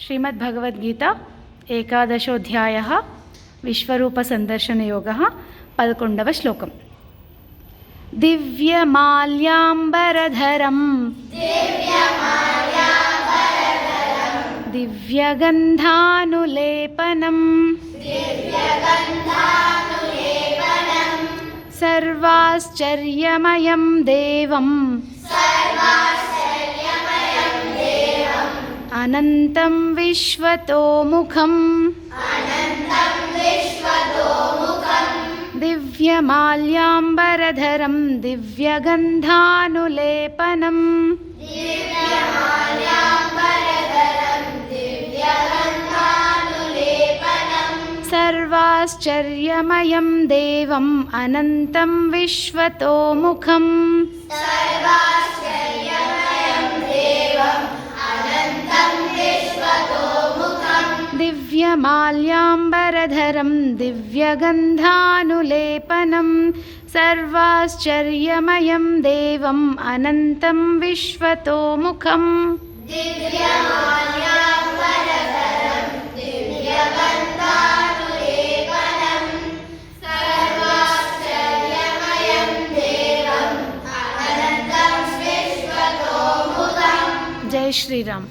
श्रीमद्भगवद्गीता एकादशोऽध्यायः विश्वरूपसन्दर्शनयोगः 11 श्लोकम्। दिव्यमाल्याम्बरधरं दिव्यगन्धानुलेपनं सर्वाश्चर्यमयं देवम् अनन्तं विश्वतोमुखम् दिव्यमाल्याम्बरधरं दिव्यगन्धानुलेपनं सर्वाश्चर्यमयं देवम् अनन्तं विश्वतोमुखम् दिव्यमाल्याम्बरधरं दिव्यगन्धानुलेपनं सर्वाश्चर्यमयं देवम् अनन्तं विश्वतोमुखम् जय श्री राम।